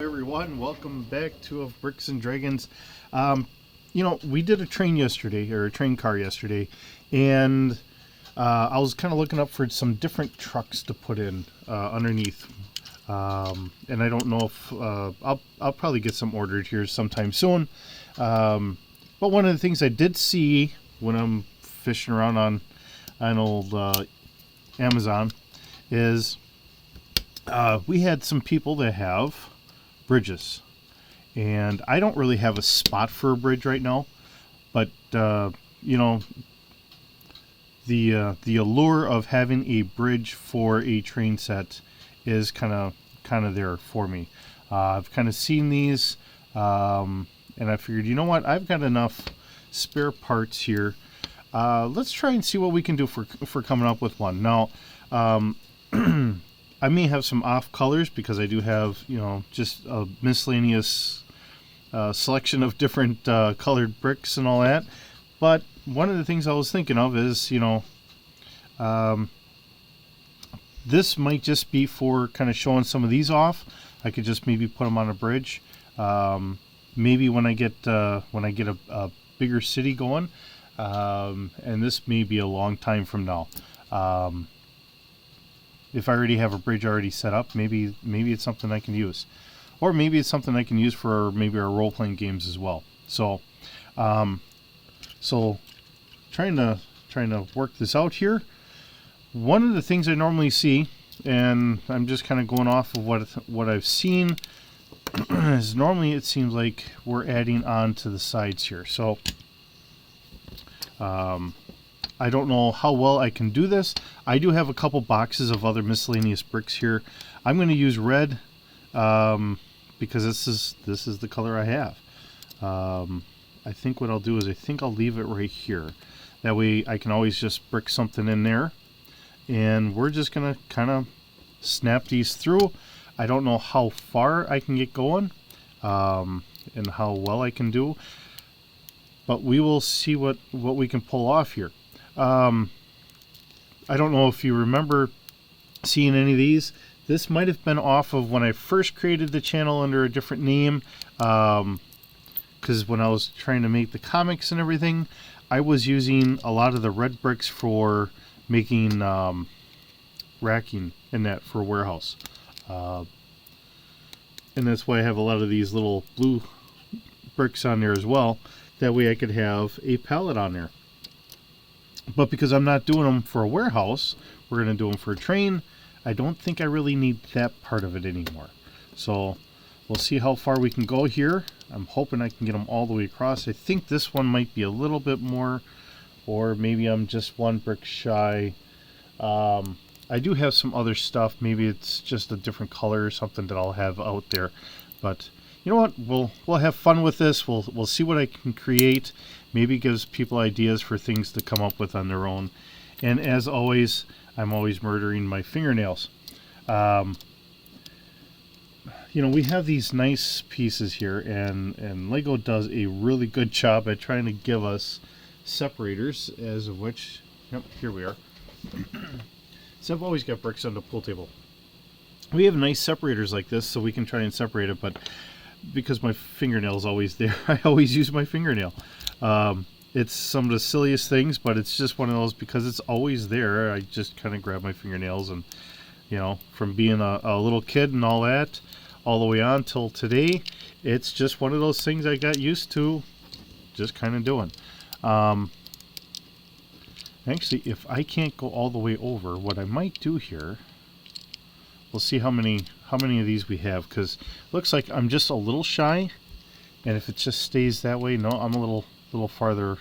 Everyone, welcome back to Of Bricks and Dragons. We did a train yesterday, or a train car yesterday, and I was kind of looking up for some different trucks to put in underneath. And I don't know if I'll probably get some ordered here sometime soon. But one of the things I did see when I'm fishing around on old Amazon is we had some people that have bridges, and I don't really have a spot for a bridge right now, but the allure of having a bridge for a train set is kind of there for me. I've kind of seen these, and I figured, you know what, I've got enough spare parts here. Let's try and see what we can do for coming up with one. Now, I may have some off colors because I do have, just a miscellaneous selection of different colored bricks and all that. But one of the things I was thinking of is, this might just be for kind of showing some of these off. I could just maybe put them on a bridge. Maybe when I get a bigger city going, and this may be a long time from now. If I already have a bridge already set up, maybe it's something I can use, or maybe it's something I can use for maybe our role-playing games as well. So, trying to work this out here. One of the things I normally see, and I'm just kind of going off of what I've seen, is normally it seems like we're adding on to the sides here. So, I don't know how well I can do this. I do have a couple boxes of other miscellaneous bricks here. I'm going to use red because this is the color I have. I think what I'll do is I'll leave it right here. That way I can always just brick something in there. And we're just going to kind of snap these through. I don't know how far I can get going and how well I can do. But we will see what we can pull off here. I don't know if you remember seeing any of these. This might have been off of when I first created the channel under a different name, because when I was trying to make the comics and everything, I was using a lot of the red bricks for making racking and that for a warehouse. And that's why I have a lot of these little blue bricks on there as well. That way I could have a pallet on there. But because I'm not doing them for a warehouse, we're going to do them for a train. I don't think I really need that part of it anymore. So we'll see how far we can go here. I'm hoping I can get them all the way across. I think this one might be a little bit more, or maybe I'm just one brick shy. I do have some other stuff. Maybe it's just a different color or something that I'll have out there. But you know what? We'll have fun with this. We'll see what I can create. Maybe it gives people ideas for things to come up with on their own. And as always, I'm always murdering my fingernails. We have these nice pieces here, and Lego does a really good job at trying to give us separators, as of which, yep, here we are. So I've always got bricks on the pool table. We have nice separators like this, so we can try and separate it, but because my fingernail is always there, I always use my fingernail. It's some of the silliest things, but it's just one of those, because it's always there, I just kind of grab my fingernails. And from being a little kid and all that, all the way on till today, it's just one of those things I got used to just kind of doing. Actually, if I can't go all the way over, what I might do here, we'll see how many of these we have, because it looks like I'm just a little shy, and if it just stays that way, no, I'm a little farther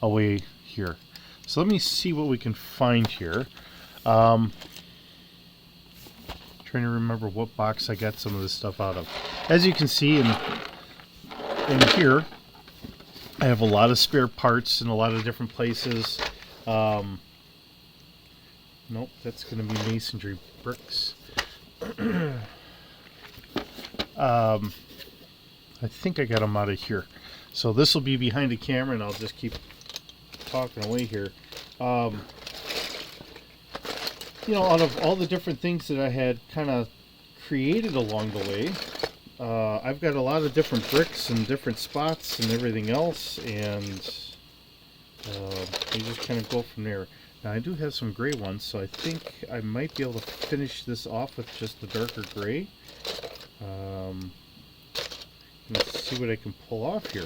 away here. So let me see what we can find here. Trying to remember what box I got some of this stuff out of. As you can see in here, I have a lot of spare parts in a lot of different places. Nope, that's going to be masonry bricks. I think I got them out of here. So this will be behind the camera, and I'll just keep talking away here. Out of all the different things that I had kind of created along the way, I've got a lot of different bricks and different spots and everything else, and you just kind of go from there. Now I do have some gray ones, so I think I might be able to finish this off with just the darker gray. Let's see what I can pull off here.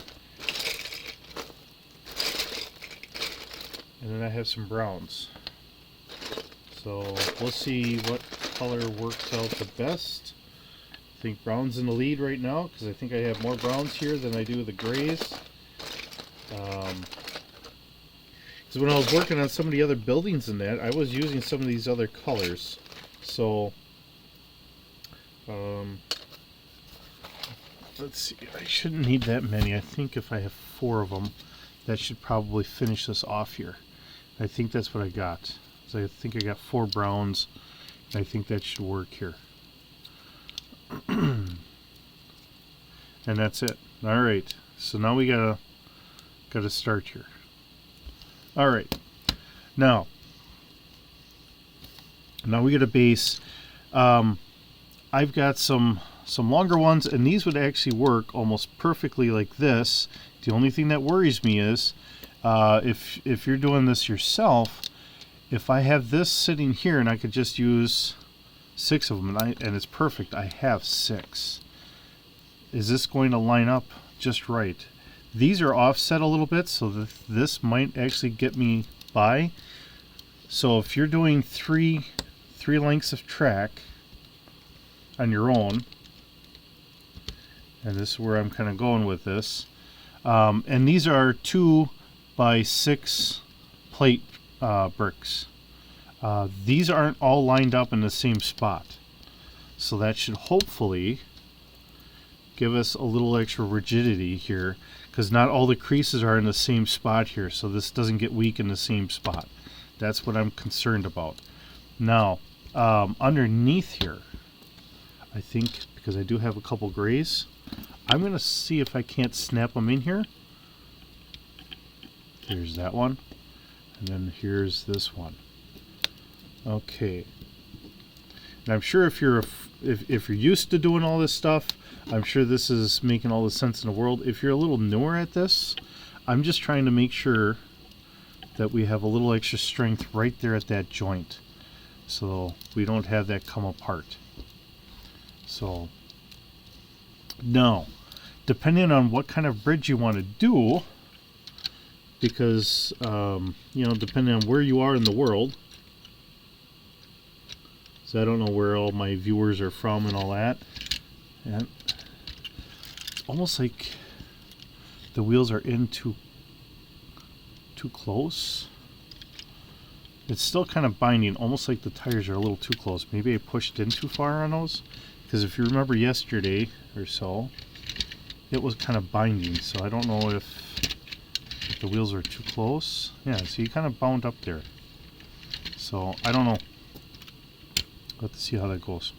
And then I have some browns. So we'll see what color works out the best. I think brown's in the lead right now because I think I have more browns here than I do the grays. Because when I was working on some of the other buildings in that, I was using some of these other colors. So, let's see, I shouldn't need that many. I think if I have 4 of them, that should probably finish this off here. I think that's what I got. So I think I got 4 browns, and I think that should work here. And that's it. All right, so now we gotta start here. All right, now we got a base. I've got some longer ones, and these would actually work almost perfectly like this. The only thing that worries me is if you're doing this yourself, if I have this sitting here and I could just use 6 of them, and it's perfect, I have 6. Is this going to line up just right? These are offset a little bit, so that this might actually get me by. So if you're doing three lengths of track on your own, and this is where I'm kind of going with this, and these are 2 by 6 plate bricks. These aren't all lined up in the same spot, so that should hopefully give us a little extra rigidity here, because not all the creases are in the same spot here, so this doesn't get weak in the same spot. That's what I'm concerned about. Now, underneath here, I think, because I do have a couple grays, I'm going to see if I can't snap them in here. Here's that one, and then here's this one. Okay. And I'm sure if you're used to doing all this stuff, I'm sure this is making all the sense in the world. If you're a little newer at this, I'm just trying to make sure that we have a little extra strength right there at that joint, so we don't have that come apart. So now, depending on what kind of bridge you want to do, because you know, depending on where you are in the world, so I don't know where all my viewers are from and all that, and it's almost like the wheels are in too close. It's still kind of binding, almost like the tires are a little too close. Maybe I pushed in too far on those, because if you remember yesterday or so, it was kind of binding, so I don't know if the wheels are too close. Yeah, so you kind of bound up there. So I don't know. Let's see how that goes.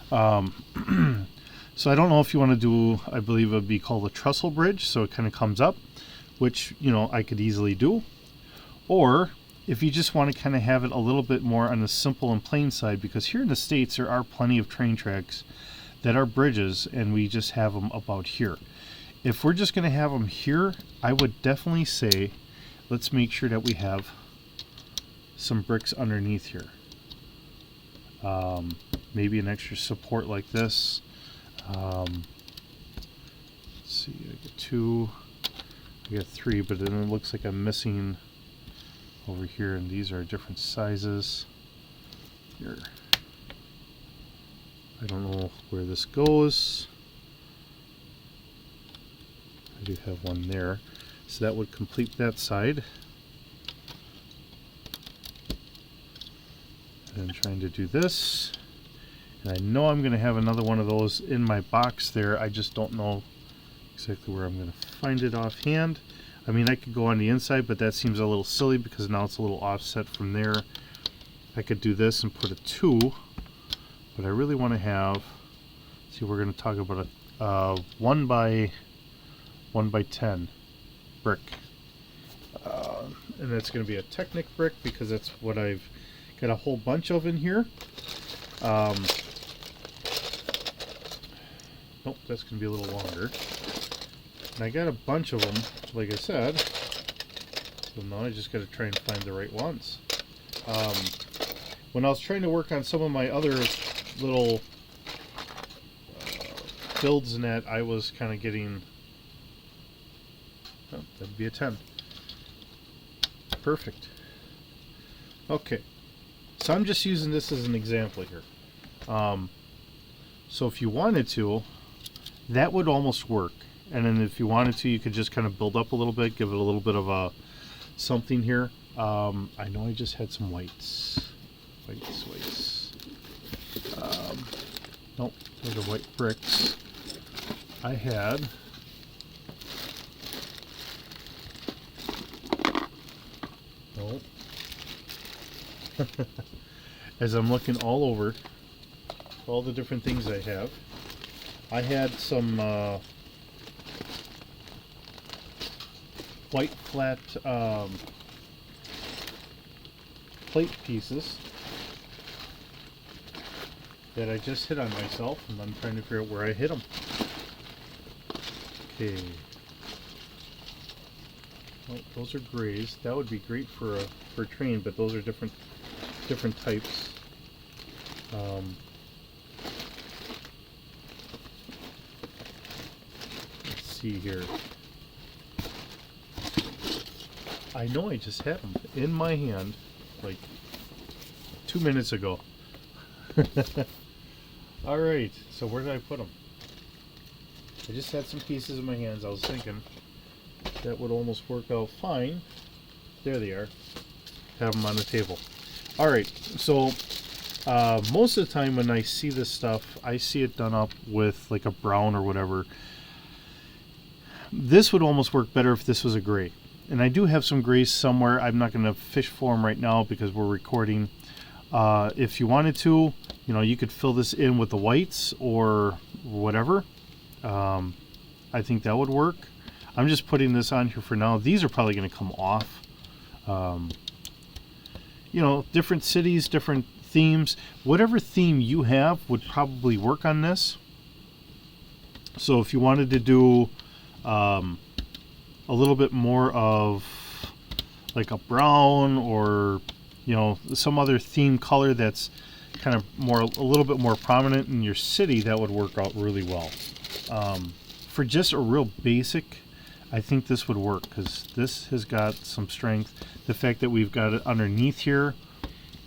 So I don't know if you want to do, I believe it would be called a trestle bridge, so it kind of comes up, which, you know, I could easily do. Or if you just want to kind of have it a little bit more on the simple and plain side, because here in the States there are plenty of train tracks that are bridges, and we just have them about here. If we're just going to have them here, I would definitely say let's make sure that we have some bricks underneath here. Maybe an extra support like this. Let's see, I get 2, I got 3, but then it looks like I'm missing over here, and these are different sizes. Here, I don't know where this goes. I do have one there, so that would complete that side. And I'm trying to do this, and I know I'm going to have another one of those in my box there. I just don't know exactly where I'm going to find it offhand. I mean, I could go on the inside, but that seems a little silly because now it's a little offset from there. I could do this and put a 2, but I really want to have, see, we're going to talk about a 1 by 10 brick, and that's going to be a Technic brick because that's what I've got a whole bunch of in here. Nope, that's going to be a little longer. And I got a bunch of them, like I said. So now I just got to try and find the right ones. When I was trying to work on some of my other little builds in that, I was kind of getting... Oh, that'd be a 10. Perfect. Okay. So I'm just using this as an example here. So if you wanted to, that would almost work. And then if you wanted to, you could just kind of build up a little bit, give it a little bit of a something here. I know I just had some whites. Whites. Nope, those are white bricks. I had... Nope. As I'm looking all over, all the different things I have, I had some white flat plate pieces that I just hit on myself, and I'm trying to figure out where I hit them. Okay. Well, those are grays. That would be great for a train, but those are different types. Let's see here. I know I just had them in my hand like 2 minutes ago. Alright, so where did I put them? I just had some pieces in my hands. I was thinking that would almost work out fine. There they are. Have them on the table. Alright, so most of the time when I see this stuff, I see it done up with like a brown or whatever. This would almost work better if this was a gray. And I do have some grays somewhere. I'm not going to fish for them right now because we're recording. If you wanted to, you know, you could fill this in with the whites or whatever. I think that would work. I'm just putting this on here for now. These are probably going to come off. You know, different cities, different themes. Whatever theme you have would probably work on this. So if you wanted to do a little bit more of like a brown or, you know, some other theme color that's kind of more, a little bit more prominent in your city, that would work out really well. For just a real basic, I think this would work because this has got some strength. The fact that we've got it underneath here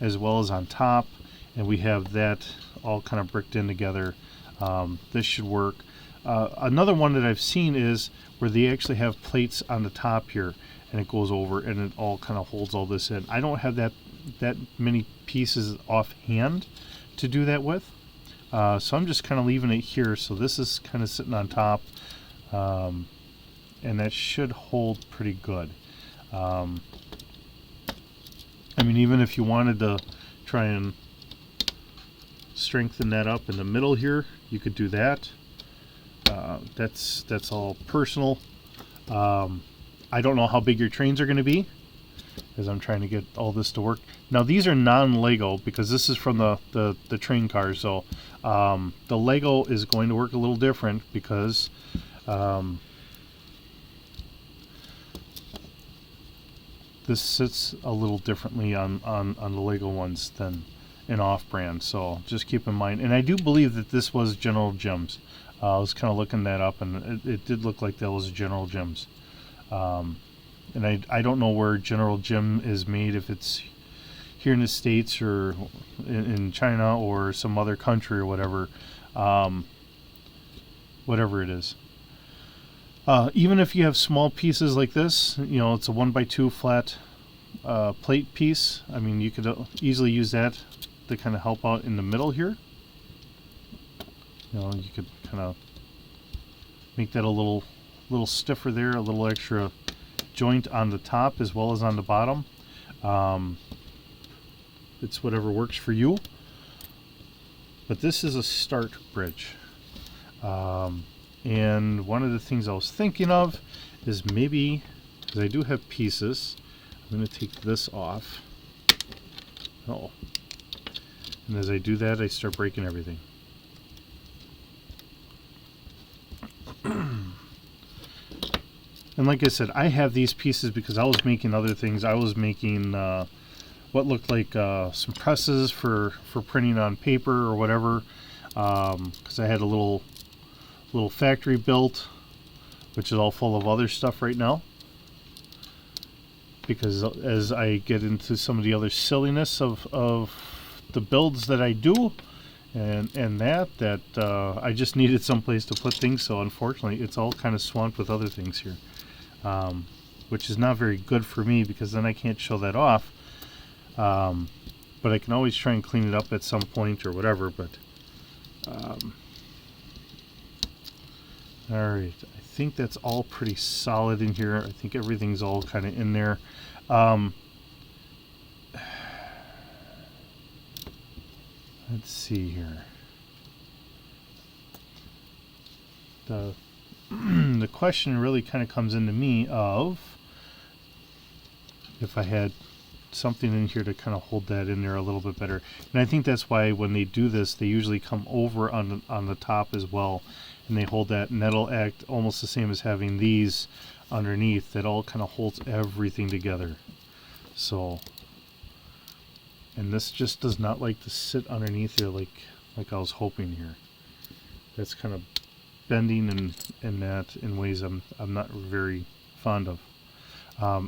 as well as on top, and we have that all kind of bricked in together, this should work. Another one that I've seen is where they actually have plates on the top here, and it goes over and it all kind of holds all this in. I don't have that many pieces offhand to do that with, so I'm just kind of leaving it here. So this is kind of sitting on top, and that should hold pretty good. I mean, even if you wanted to try and strengthen that up in the middle here, you could do that. That's all personal. I don't know how big your trains are going to be, as I'm trying to get all this to work. Now these are non-Lego because this is from the train cars, so the Lego is going to work a little different because this sits a little differently on the Lego ones than an off-brand, so just keep in mind. And I do believe that this was General Gems. I was kind of looking that up, and it did look like that was General Gems. And I don't know where General Gem is made, if it's here in the States or in China or some other country or whatever. Whatever it is. Even if you have small pieces like this, you know, it's a 1x2 flat plate piece. I mean, you could easily use that to kind of help out in the middle here. You know, you could kind of make that a little stiffer there, a little extra joint on the top as well as on the bottom. It's whatever works for you. But this is a start bridge. And one of the things I was thinking of is maybe, because I do have pieces, I'm going to take this off. Oh. And as I do that, I start breaking everything. And like I said, I have these pieces because I was making other things. I was making what looked like some presses for printing on paper or whatever, because I had a little factory built, which is all full of other stuff right now. Because as I get into some of the other silliness of the builds that I do, and that I just needed some place to put things, so unfortunately it's all kind of swamped with other things here, which is not very good for me because then I can't show that off, but I can always try and clean it up at some point or whatever. But alright, I think that's all pretty solid in here. I think everything's all kind of in there. Let's see here. The question really kind of comes into me of if I had something in here to kind of hold that in there a little bit better. And I think that's why when they do this, they usually come over on the top as well, and they hold that, and that'll act almost the same as having these underneath. That all kind of holds everything together. So, and this just does not like to sit underneath there like I was hoping here. That's kind of bending and that in ways I'm not very fond of.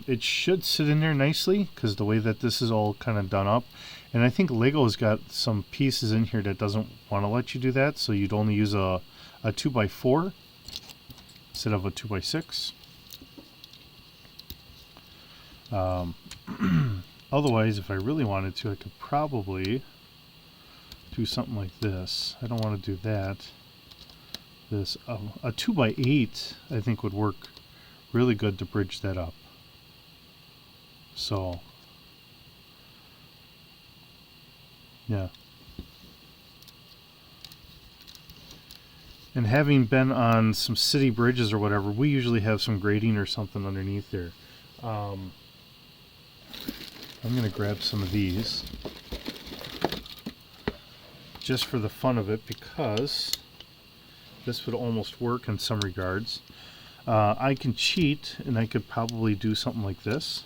It should sit in there nicely because the way that this is all kind of done up, and I think Lego's got some pieces in here that doesn't want to let you do that, so you'd only use a 2x4 instead of a 2x6. Otherwise, if I really wanted to, I could probably do something like this. I don't want to do that. This a 2x8 I think would work really good to bridge that up. So yeah. And having been on some city bridges or whatever, we usually have some grading or something underneath there. I'm going to grab some of these just for the fun of it, because this would almost work in some regards. I can cheat, and I could probably do something like this.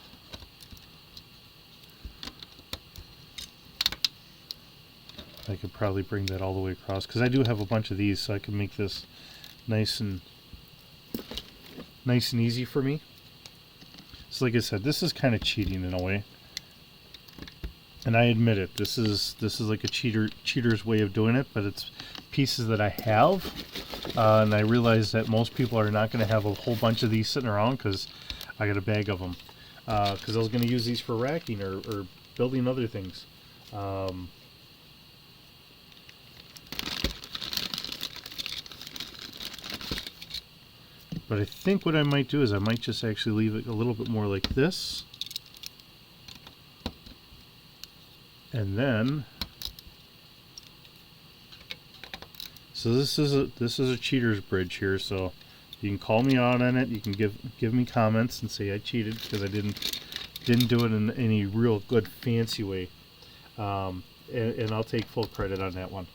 I could probably bring that all the way across, because I do have a bunch of these, so I can make this nice and easy for me. So like I said, this is kind of cheating in a way, and I admit it. This is like a cheater's way of doing it, but it's pieces that I have, and I realize that most people are not going to have a whole bunch of these sitting around because I got a bag of them, because I was going to use these for racking or building other things. But I think what I might do is I might just actually leave it a little bit more like this. And then, so this is a cheater's bridge here, so you can call me out on it. You can give me comments and say I cheated because I didn't do it in any real good fancy way. And I'll take full credit on that one.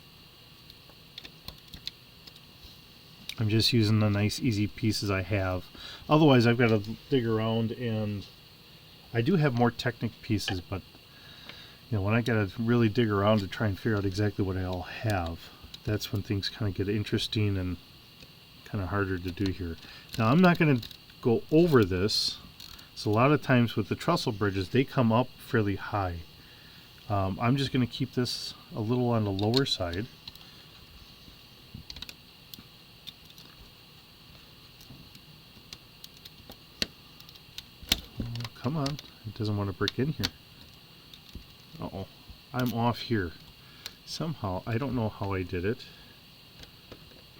I'm just using the nice easy pieces I have. Otherwise I've got to dig around, and I do have more Technic pieces, but you know, when I got to really dig around to try and figure out exactly what I all have, that's when things kind of get interesting and kind of harder to do here. Now I'm not going to go over this. So a lot of times with the trestle bridges, they come up fairly high. I'm just going to keep this a little on the lower side. Come on, it doesn't want to break in here. Uh-oh, I'm off here. Somehow, I don't know how I did it.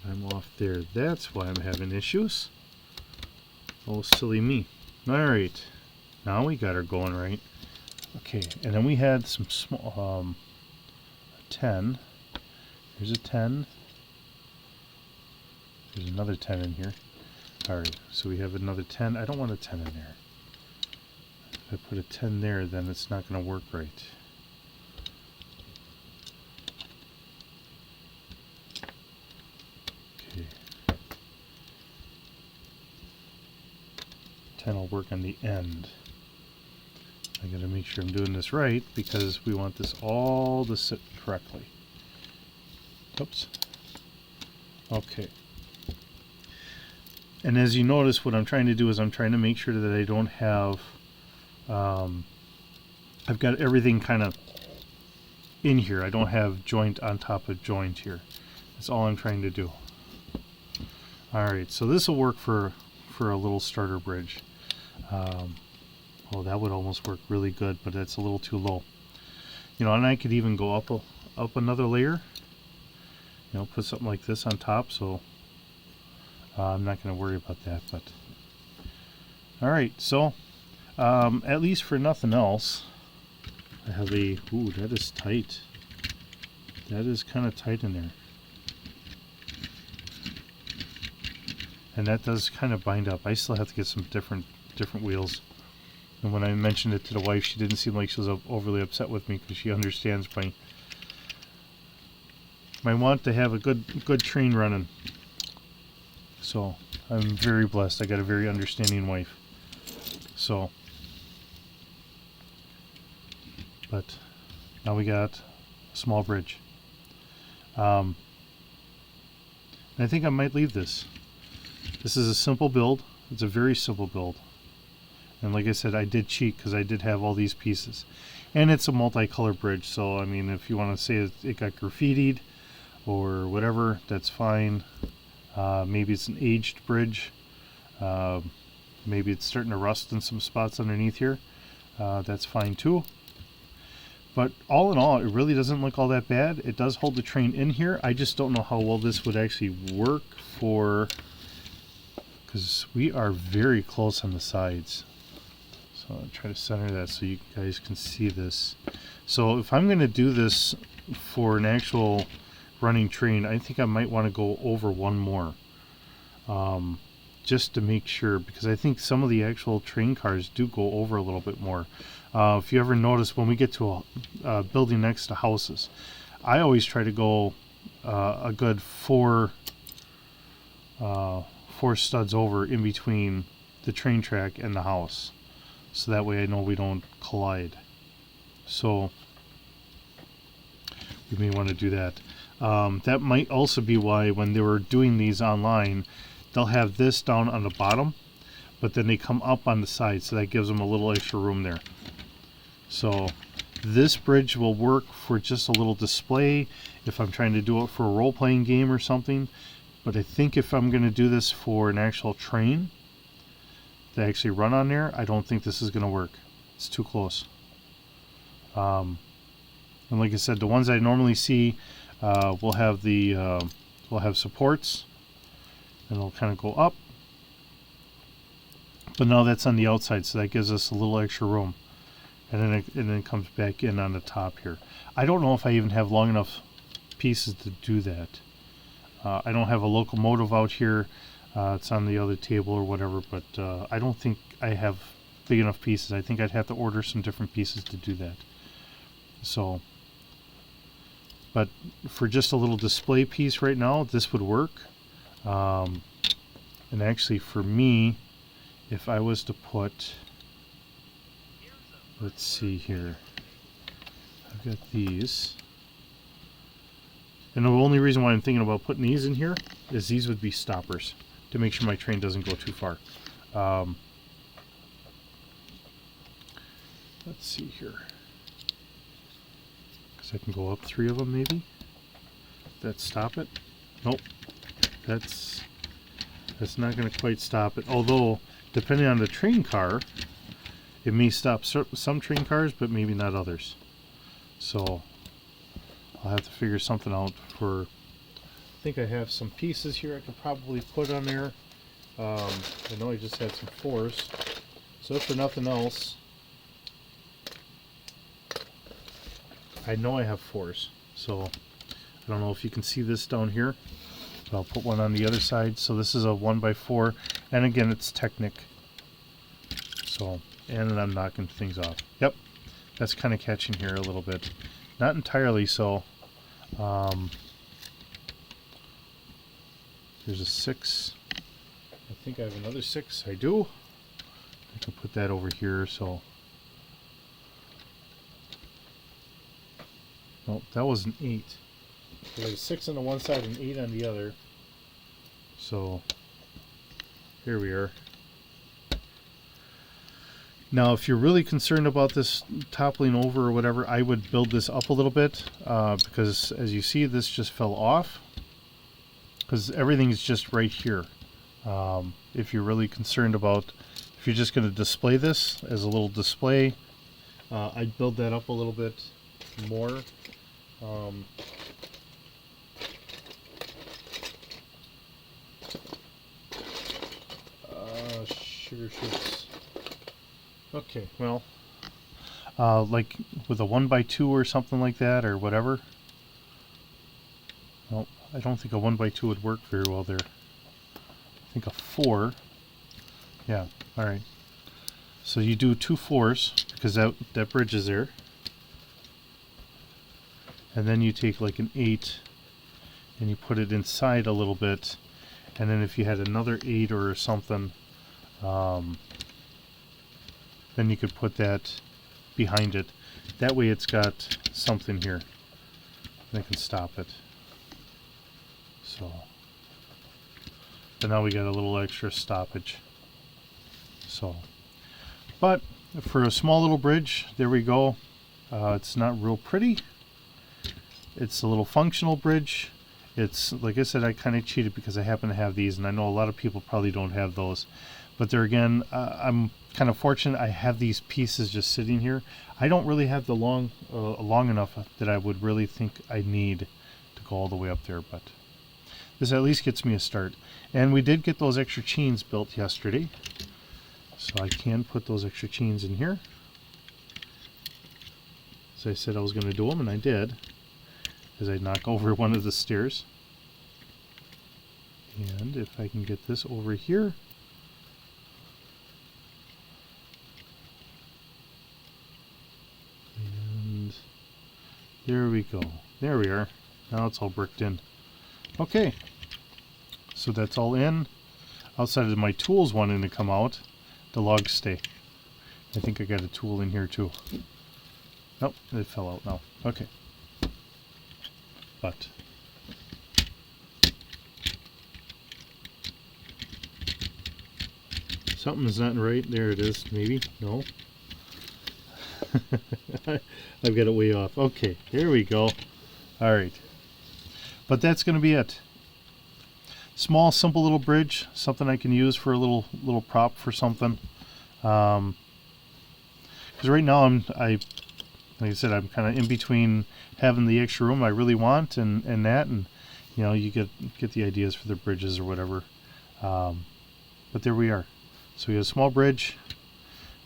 I'm off there. That's why I'm having issues. Oh, silly me. Alright, now we got her going right. Okay, and then we had some small, a 10. Here's a 10. There's another 10 in here. Alright, so we have another 10. I don't want a 10 in there. If I put a 10 there, then it's not going to work right. Okay. 10 will work on the end. I gotta make sure I'm doing this right because we want this all to sit correctly. Oops. Okay. And as you notice, what I'm trying to do is I'm trying to make sure that I don't have, I've got everything kind of in here. I don't have joint on top of joint here. That's all I'm trying to do. Alright, so this will work for a little starter bridge. Oh, that would almost work really good, but that's a little too low. You know, and I could even go up another layer. You know, put something like this on top, so I'm not going to worry about that. But alright, so at least for nothing else, I have a, ooh, that is tight. That is kind of tight in there. And that does kind of bind up. I still have to get some different wheels. And when I mentioned it to the wife, she didn't seem like she was overly upset with me because she understands my want to have a good train running. So I'm very blessed. I got a very understanding wife. So, but now we got a small bridge. And I think I might leave this. This is a simple build. It's a very simple build. And like I said, I did cheat because I did have all these pieces. And it's a multicolor bridge, so I mean, if you want to say it got graffitied or whatever, that's fine. Maybe it's an aged bridge. Maybe it's starting to rust in some spots underneath here. That's fine too. But all in all, it really doesn't look all that bad. It does hold the train in here. I just don't know how well this would actually work for, because we are very close on the sides. So I'll try to center that so you guys can see this. So if I'm going to do this for an actual running train, I think I might want to go over one more. Just to make sure, because I think some of the actual train cars do go over a little bit more. If you ever notice, when we get to a building next to houses, I always try to go a good four studs over in between the train track and the house, so that way I know we don't collide. So we may want to do that. That might also be why when they were doing these online, they'll have this down on the bottom, but then they come up on the side, so that gives them a little extra room there. So this bridge will work for just a little display if I'm trying to do it for a role-playing game or something. But I think if I'm going to do this for an actual train to actually run on there, I don't think this is going to work. It's too close. And like I said, the ones I normally see will have the will have supports, and it'll kind of go up. But now that's on the outside, so that gives us a little extra room. And then it comes back in on the top here. I don't know if I even have long enough pieces to do that. I don't have a locomotive out here. It's on the other table or whatever, but I don't think I have big enough pieces. I think I'd have to order some different pieces to do that. So, but for just a little display piece right now, this would work. And actually for me, if I was to put, let's see here, I've got these. And the only reason why I'm thinking about putting these in here is these would be stoppers to make sure my train doesn't go too far. Let's see here. Because I can go up 3 of them maybe. That stop it? Nope. That's not going to quite stop it. Although, depending on the train car, it may stop some train cars, but maybe not others. So I'll have to figure something out for. I think I have some pieces here I could probably put on there. I know I just had some 4s. So if for nothing else, I know I have 4s. So I don't know if you can see this down here. I'll put one on the other side. So this is a 1x4, and again, it's Technic. So, and I'm knocking things off. Yep, that's kind of catching here a little bit. Not entirely so. There's a 6. I think I have another 6. I do. I can put that over here. So, oh, that was an 8. There's 6 on the one side and 8 on the other. So here we are. Now, if you're really concerned about this toppling over or whatever, I would build this up a little bit because, as you see, this just fell off because everything is just right here. If you're really concerned about, if you're just going to display this as a little display, I'd build that up a little bit more. Sugar shoots. Okay, well, like with a 1x2 or something like that, or whatever. Well, I don't think a 1x2 would work very well there. I think a 4. Yeah, alright. So you do 2 4s, because that bridge is there. And then you take like an 8, and you put it inside a little bit. And then if you had another 8 or something, then you could put that behind it. That way it's got something here. And I can stop it. So, but now we got a little extra stoppage. So, but for a small little bridge, there we go. It's not real pretty. It's a little functional bridge. It's, like I said, I kind of cheated because I happen to have these, and I know a lot of people probably don't have those. But there again, I'm kind of fortunate I have these pieces just sitting here. I don't really have the long enough that I would really think I need to go all the way up there, but this at least gets me a start. And we did get those extra chains built yesterday, so I can put those extra chains in here. As I said I was going to do them, and I did, as I knock over one of the stairs. And if I can get this over here, and there we go. There we are. Now it's all bricked in. Okay, so that's all in. Outside of my tools wanting to come out, the logs stay. I think I got a tool in here too. Nope, it fell out now. Okay. But something is not right. There it is. Maybe. No. I've got it way off. Okay, here we go. All right. But that's going to be it. Small, simple little bridge. Something I can use for a little prop for something. Because right now like I said, I'm kind of in between having the extra room I really want and that, and you know, you get the ideas for the bridges or whatever. But there we are. So we have a small bridge,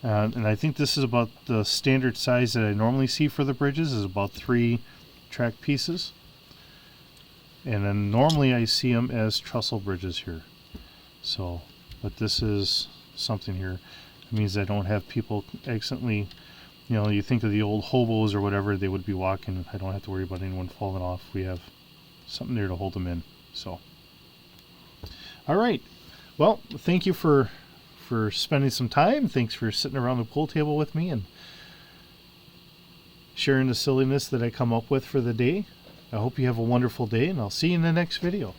and I think this is about the standard size that I normally see for the bridges, is about 3 track pieces. And then normally I see them as trestle bridges here. So, but this is something here. It means I don't have people accidentally, you know, you think of the old hobos or whatever, they would be walking. I don't have to worry about anyone falling off. We have something there to hold them in. So, all right. Well, thank you for spending some time. Thanks for sitting around the pool table with me and sharing the silliness that I come up with for the day. I hope you have a wonderful day, and I'll see you in the next video.